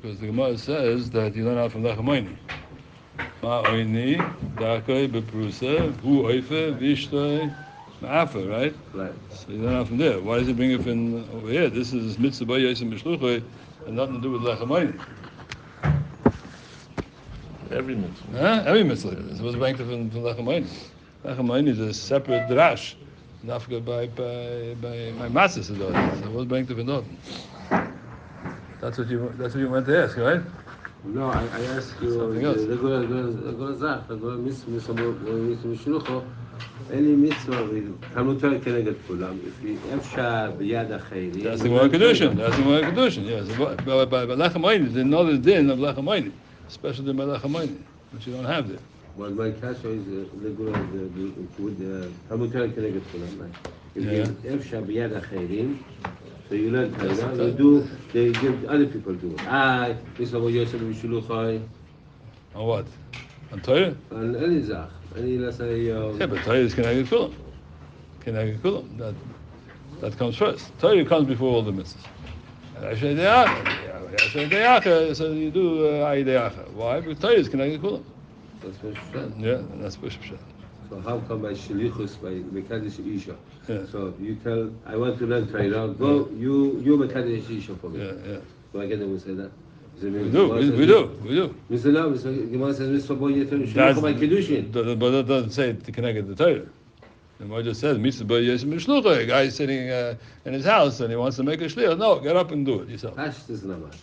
because the Gemara says that you learn out from Lechamoini. Ma'oini, Dakoi, Beprusa, Hu Oife, Vishtoi, Ma'afa, right? Right. So you learn out from there. Why does it bring it from over here? This is Mitzvah Ba Yosem B'Shluchoi, and nothing to do with Lechamoini. Every mitzvah. Huh? Every mitzvah. It's supposed to bring it from Lechamoini. Lechamoini is a separate drash. Nafka by matzah so what's bring to the That's what you went to ask, right? No, I asked you regular zach, regular mitzvah mishlucho. Any mitzvah with Talmud Torah keneged kulam. If you efshar b'yad achayri. That's the Gemara Kedushin. Yes, but Lechamoini, there's another din of Lechamoini, special din by Lechamoini, which you don't have there. Well, my kasha is regular with Talmud Torah keneged kulam. If you efshar b'yad achayrim, so you learn Torah. You do. They give other people do it. Mitzvah Yosef Mishluchai. On what? On Torah? On any zach. Any let's say. Yeah, but Torah is keneged kulam. Keneged kulam. That comes first. Torah comes before all the mitzvahs. So you do Ayideyacha. Why? Because Torah is keneged kulam. That's what Pshat. Yeah, that's Pshat. So how come by Shalichus, by Mekadesh Isha? Yeah. So you tell, I want to learn Torah, go, you Mekadesh Isha for me. Yeah. Do I get them to say that? We do. Mr. Lam, Gemara says, Mr. Boy, Shalichus by Kedushin. But that doesn't say to connect the Torah. The Gemara just says, Mitzvah Ba Yosef Mishlucha. A guy is sitting in his house and he wants to make a shliach. No, get up and do it yourself. Pashas is not much.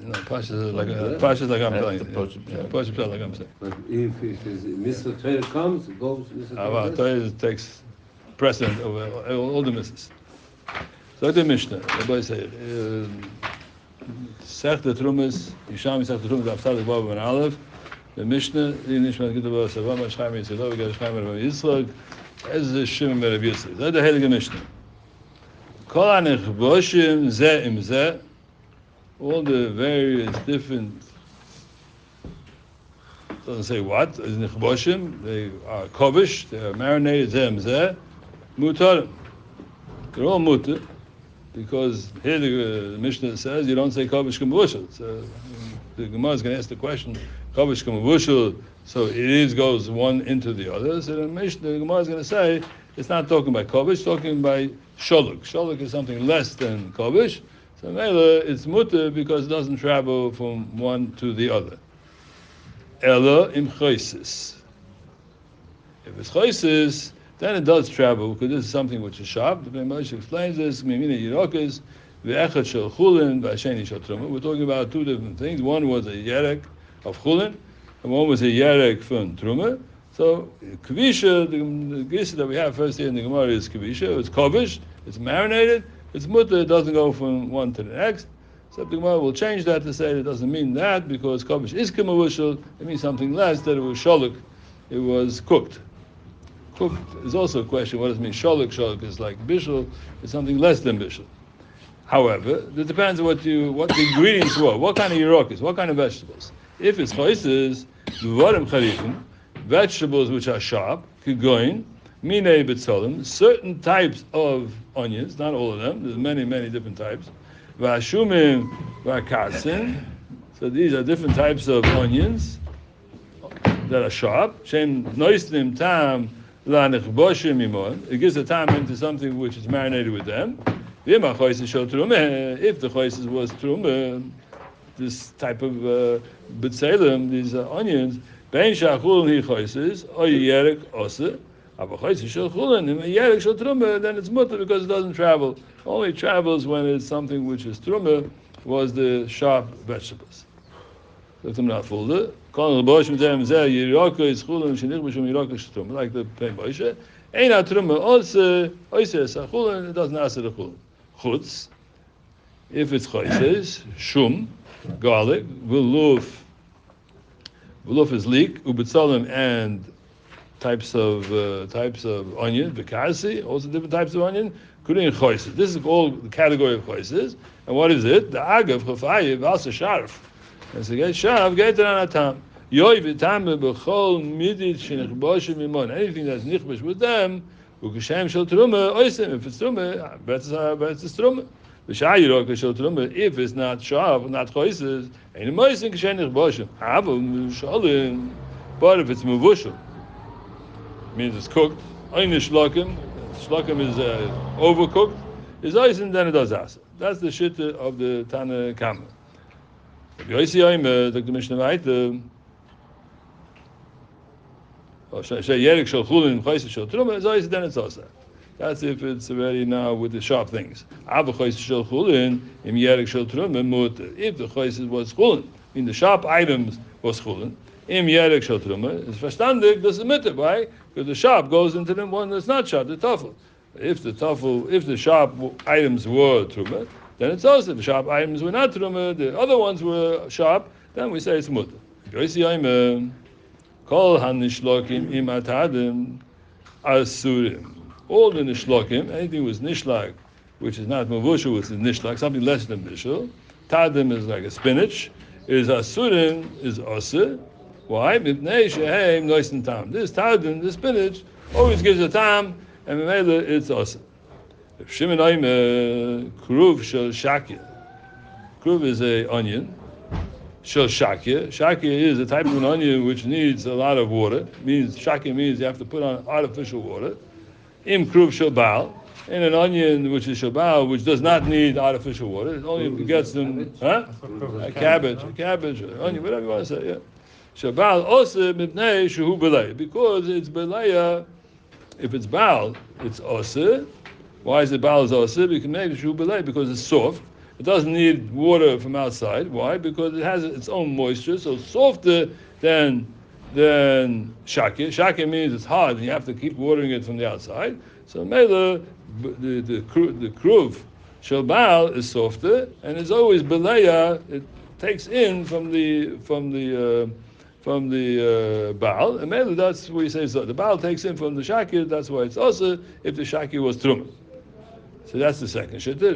No, Pashas is like I'm telling you. Pashas like I'm saying. But if Mr. Torah comes, goes Mr. Torah. Torah takes precedent over all the mitzvahs. So the Mishnah, everybody say it. Sech the Trumas, Yisham Sech the Trumas, Avtad Vav and Aleph. The Mishnah, the Nishmat Gitava Savam Shchaim Yisrael, Gashchaim Rav Yitzchak, Ez Shimon Rav Yitzchak. That's the Heilige Mishnah. Kol HaNechboshim Zeh Im Zeh, all the various different, doesn't say what, is Nechboshim, they are kovish, they are marinated Zeh Im Zeh, Mutarim. They're all mutar, because here the Mishnah says you don't say kovish k'mavushal. So the Gemara is going to ask the question, kovish k'mavushal, so it goes one into the other. So the Gemara is going to say it's not talking by kovish, it's talking by sholuk. Sholuk is something less than kovish. So Mela, it's mutar because it doesn't travel from one to the other. Ella im choisis. If it's choisis, then it does travel, because this is something which is sharp. The Moshe explains this. We're talking about two different things. One was a yerek of chulin, and one was a yerek from truma. So kvisha, the gisa that we have first here in the Gemara is kvisha. It's kovish, it's marinated, it's mutter. It doesn't go from one to the next. So the Gemara will change that to say it doesn't mean that, because kovish is kamavushal. It means something less, that it was sholuk. It was cooked. Cooked is also a question. What does it mean? Sholuk. Sholuk is like bishul. It's something less than bishul. However, it depends on what the ingredients were. What kind of yerokis? What kind of vegetables? If it's choices, dvarim charifim, vegetables which are sharp, kigoin, minei betzolim, certain types of onions, not all of them. There's many different types. Vashumim, vakarsin. So these are different types of onions that are sharp. Shem noisnim tam. It gives a time into something which is marinated with them. If the choices was truma, this type of b'tzelem, these onions, ben shachulin he choices, or yerek osa, aber choices shel chulin, and yerek shel truma, then it's mutter because it doesn't travel. Only travels when it's something which is truma, was the sharp vegetables. Look them not folder. Like the Pei Moshe, Ein HaTruma also Sachulin, it doesn't answer the Chulin. Chutz, if it's choices, shum, garlic, veluf is leek, ubetzalim, and types of onion, bekasi, also different types of onion, including choices. This is all the category of choices. And what is it? The agav, chafayiv, also sharf. And so get sharp, get it on a tam. Yoy v'tam b'chol midit shenichboshim imon. Anything that's nichbosh with them, ukashem shel truma oisem. If it's truma, better it's truma. If it's not shav, not choices, ain't moisin kshenich boshim. But if it's mevushel, means it's cooked. Eine shlokim is overcooked. Is oisin, then it does asa. That's the shitta of the Tana Kama. The Mishnah weiter. Yerek shel chulin choices shel truma is oisin, then it's asa. That's if it's already now with the sharp things. If the choices was chulin, in the sharp items was chulin, im yerek shel truma is verstandig, das is mitte. Why? Because the sharp goes into the one that's not sharp, the tafel. If the sharp items were truma, then it's also. If the sharp items were not truma, the other ones were sharp, then we say it's mutter. Kol hanishlokim im atadim asurim. All the nishlokim, anything was nishlak, which is not mavushal, which is nishlak, something less than bishul. Tadim is like a spinach. Is asurim is osir. Why? Mipnei sheheim noisen tam. This tadim, this spinach, always gives a tam, and memela it's osir. If Shimon oime kruv shel shakya. Kruv is a onion. Shel shakya. Shakya is a type of an onion which needs a lot of water. Shakya means you have to put on artificial water. Im kruv shabal, and an onion which is shabal, which does not need artificial water. It only gets them, a cabbage, onion, whatever you want to say. Yeah, shabal also mipnei shehu belay, because it's belaya. If it's bal, it's osir. Why is it bal is osir? Because it's soft. It doesn't need water from outside. Why? Because it has its own moisture, so softer than shakya. Shakya means it's hard, and you have to keep watering it from the outside. So mela, the kruv shalbal is softer, and it's always belaya. It takes in from the baal, and mela, that's what you say. So the baal takes in from the shakya. That's why it's also if the shakya was truma. So that's the second shitta.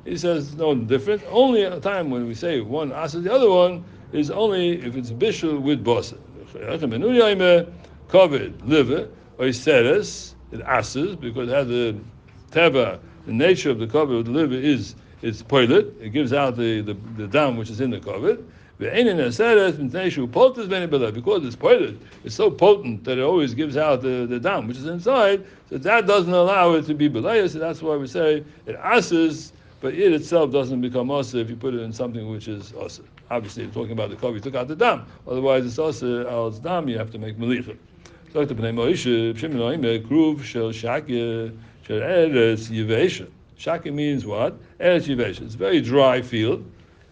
He says no different. Only a time when we say one asa, the other one is only if it's bishul with bosa. Covered liver or seres, it asas because it has the teva. The nature of the cover of the liver is it's poilet. It gives out the dam which is in the cover. Because it's poilet, it's so potent that it always gives out the dam which is inside. So that doesn't allow it to be belayah. So that's why we say it asas. But it itself doesn't become asa if you put it in something which is asa. Obviously, you're talking about the cover, you took out the dam. Otherwise, it's asa, al dam, you have to make melicha. So, shakya means what? Eretz yivesha. It's a very dry field.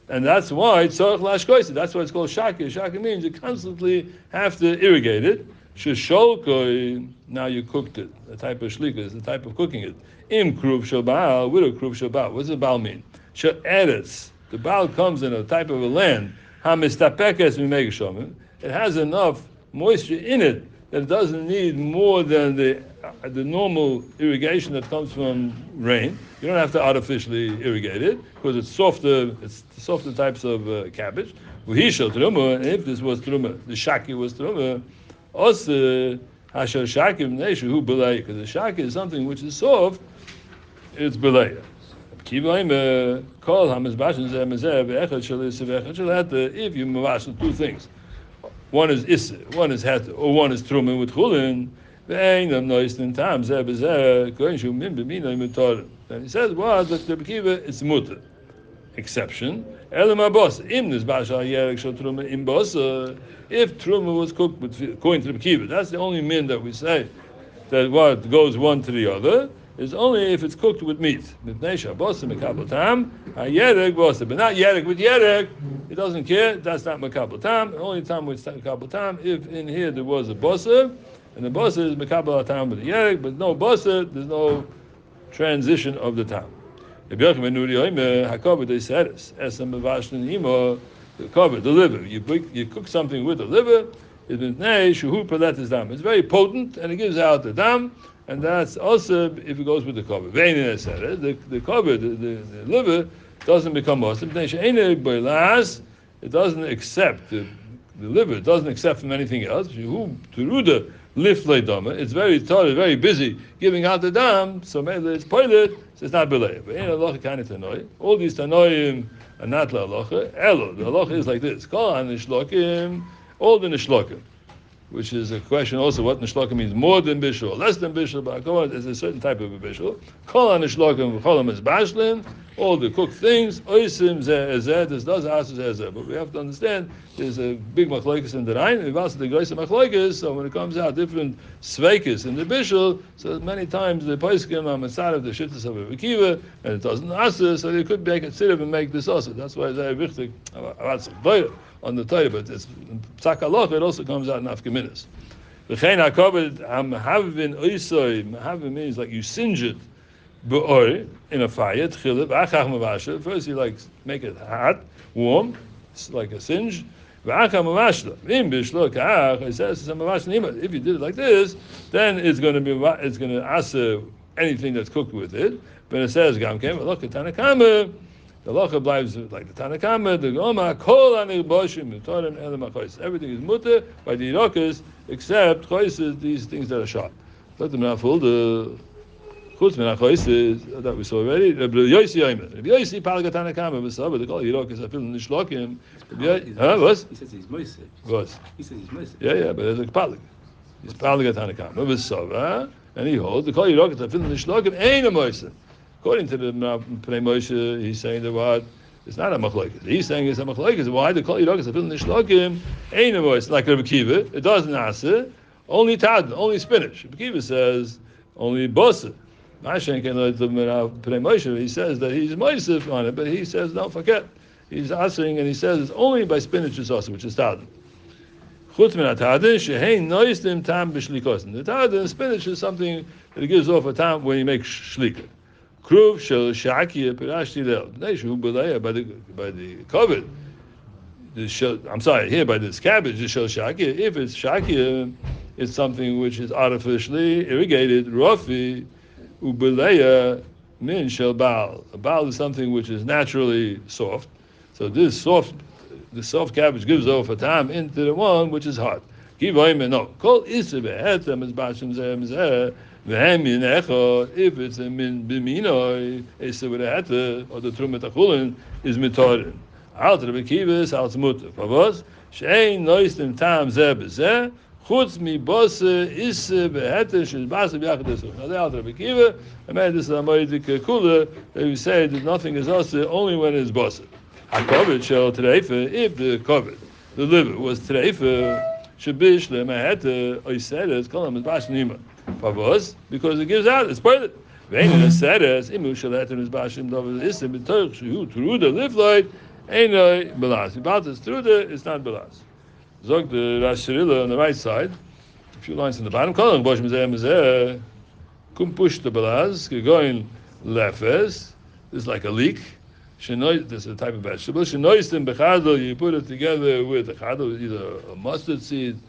And that's why it's tzarich lashkoisa. That's why it's called shakya. Shakya means you constantly have to irrigate it. Shesholkoi, now you cooked it. The type of shlika is the type of cooking it. Im kruv shabal, with a kruv shabal. What does the bal mean? She'eretz. The bal comes in a type of a land. Hamistapekes mimegashomim. It has enough moisture in it that it doesn't need more than the normal irrigation that comes from rain. You don't have to artificially irrigate it because it's softer. It's the softer types of cabbage. V'hishal truma. And if this was truma, the shaki was truma. Also, hashal shaki v'neishu hu belay. Because the shaki is something which is soft. It's belay. If you mavash two things, one is issa, one is het, or one is truma with chulin. And he says, well, that the bekiva is mutter. Exception. If truma was cooked according to the bekiva, that's the only min that we say that what goes one to the other is only if it's cooked with meat. But not yerek with yerek. He doesn't care. That's not makabel tam. The only time it's makabel tam if in here there was a bosa, and the bosa is makabel tam with the yerek, but no bosa, there's no transition of the tam. The cover, the liver. You cook something with the liver. It's very potent, and it gives out the dam. And that's also if it goes with the cover. The cover, the liver, doesn't become muslim. It doesn't accept the liver. It doesn't accept from anything else. liflei dama. It's very busy giving out the dam. So maybe it's poilet. So it's not belay. But ain't halacha kind of tanoi. All these tanoim are not la halacha. Elo. The halacha is like this. Kol hanishlokim. All the nishlokim. Which is a question also what nishlokim means, more than bishul, less than bishul, but there's a certain type of a bishul. Kol nishlokim v'cholam is bashlin, all the cooked things, oisim zeh, this does ask zeh, but we have to understand there's a big machlokes in the Rhein, we've also the greater machlokes, so when it comes out different sveikis in the bishul, so many times the poskim are inside of the shittas of a vikiva, and it doesn't ask, so they could make it sit up and make this also. That's why they're wichtig about on the Torah, but it's psak halacha. It also comes out in afkeminas. V'chein hakavod hamhavin oisoi. Hamhavin means like you singe it be'or in a fire. Tchila v'achach mavasha. First you like make it hot, warm, it's like a singe. V'achach mavashla. Im bishlo kach. It says it's a mavashla nima. If you did it like this, then it's going to asa anything that's cooked with it. But it says gam kem look at Tanakama. The halacha bleibt like the Tanakama, the Goma, Kol Aniboshim, Mutarim, Elam HaChois. Everything is mutter by the Irokas, except Choises, these things that are sharp. Let them not fool the Chutz Min HaChoises that we saw already. Rabbi Yosi Yoimer. Rabbi Yosi Palga Tanakama, V'Sabba, the Kol Irokas, I feel in Nishlokim. What? He says he's Moise. What? He says he's Moise. Yeah, but there's a Palga. He's Palga Tanakama, V'Sabba, and he holds the Kol Irokas, I feel in Nishlokim, ain't a Moise. According to the Pnei Moshe, he's saying that what? It's not a machlokes. He's saying it's a machlokes. Why? The Kol Yirokas Afil Nishlokim ain't a voice like Rabbi Kiva. It doesn't answer. Only tad, only spinach. Rabbi Kiva says only bosa. Mashen can let the Pnei Moshe. He says that he's moisef on it, but he says don't forget. He's answering and he says it's only by spinach is also, which is tad. Chutz min atadin shehein noistim tam b'shlikosin. The tad and spinach is something that it gives off a tam when you make shlika. Kruv shel shakia pirashti lel. Neshu belaya by the covet. I'm sorry, here by this cabbage is shel shakia. If it's shakia, it's something which is artificially irrigated. Rafi ubelaya min shel baal. A baal is something which is naturally soft. So the soft cabbage gives off a time into the one which is hard. Give him no. Kol isbe etem is bashim zeh. If it's a min b'minoi, esa v'reheta, or the Trumat achulin is mitorin. Al Rabbi Kiva, al tzmuta. Pavos she'ein noistim tam zeh b'zeh chutz mi bose issa v'reheta shizbasa b'yachad esuch. Now the Al Rabbi Kiva, I made this amoidik kula that we say that nothing is also only when it's bose. Hakovet shel treifa, if the kovet, the liver was treifa, shabish le'meheta oiseres kolam is bash nima. Pavos, because it gives out, it's part of it. Vein in a seres, imu shalatin is bashim dovel isim b'toich shu truda lifloid, ainoi belas. About this truda, it's not belas. Zog the Rashirila on the right side, a few lines in the bottom. Kolam bosh mizeh mizeh, kum push the belas, gegoin lefes. This is like a leek. This is a type of vegetable. Shenoistim bechadol, you put it together with a chadol, either a mustard seed,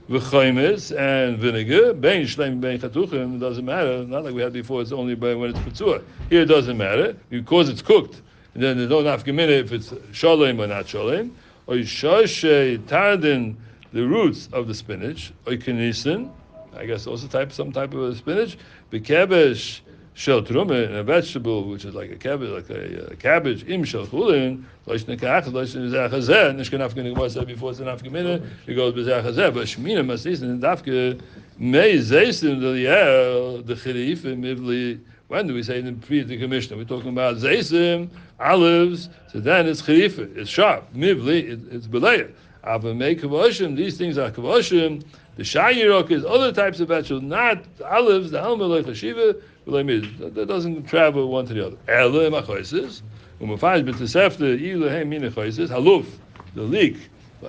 v'chaimis and vinegar, bein shleim bein chatuchim, it doesn't matter. Not like we had before. It's only when it's petzua. Here it doesn't matter because it's cooked. And then there's no nafkamina if it's shalem or not shalem. Or shashe tardin, the roots of the spinach. Or kenisin, I guess also some type of a spinach. B'kebesh shel truma, and a vegetable which is like a cabbage, im shel chulin, loish nekach, loish nezachazeh, nishkan afkin was said before it's an afkamina, it goes bezachazeh, but shmina masis and dafke mei zeisim the chirif mivli. When do we say in the pre-commissioner? We're talking about zeisim, olives, so then it's chirif, it's sharp, mivli, it's beleya. Ava mei kavoshim, these things are kavoshim. The shayirok is other types of vegetables, not olives, the helmet like hashiva. That doesn't travel one to the other. Ele machoises, umafaj b'tesefta ilahem mina choises. Haluf, the leek,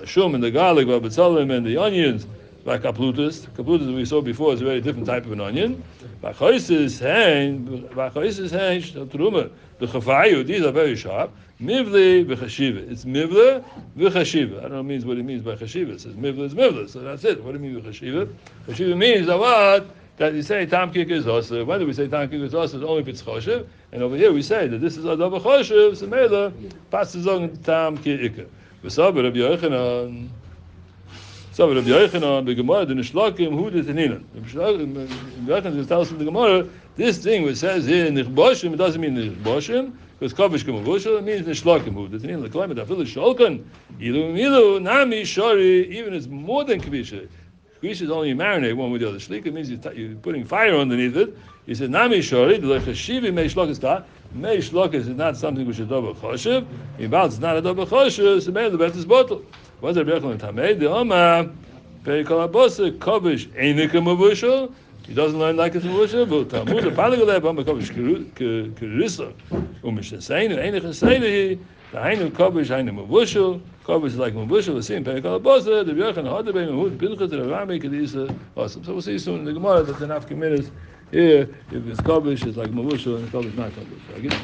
shum and the garlic, v'abetzalim and the onions, like kaplutas. Kaplutas we saw before is a very different type of an onion. Machoises hang, truma. The chafayu, these are very sharp. Mivli v'chashiva. It's mivli v'chashiva. I don't know what it means by chashiva. It says mivli is mivli, so that's it. What do you mean v'chashiva? Chashiva means that what? That you say tam kik is also. When do we say tam kik is also? It's only if it's choshev. And over here we say that this is adava choshev. So mela passes on tam kik. V'saber Rabbi Yochanan. So, Rabbi Yochanan, the Gemara, the Nishlakim, who did the Nilan? Rabbi Yochanan tells us in the Gemara, this thing which says here, Nichboshim, it doesn't mean Nichboshim, because Kavish Kamavushal, it means Nishlakim, who did the Nilan. The climate, I feel is Sholkan, Ilu, Nami, Shari, even it's more than Kavisha. Kavisha is only marinate one with the other. Shlik, it means you're putting fire underneath it. He said, Nami, Shari, the Lechashivi, Mei Shlokas Ta. Mei Shlokas is not something which is double Choshev. About it's not a double Choshev, so Mei the bet is bottle. What's the Rebbe Tamei? The Oma Perikol Abose Kovish Einika Mavushal. He doesn't learn like it's Mavushal, but Talmud the Palagaleb Oma Kovish Kirisa. Umishaseinu Einika Seinehi. The Hainu Kovish Hainu Mavushal. Kovish is like Mavushal. We see in Perikol Abose. The Rebbe Hadabei Mahud Pinchas the Rami Kedisa. Awesome. So we'll see soon in the Gemara that the Nafka minutes here. If it's Kovish, it's like Mavushal, and Kovish not Kovish. I get to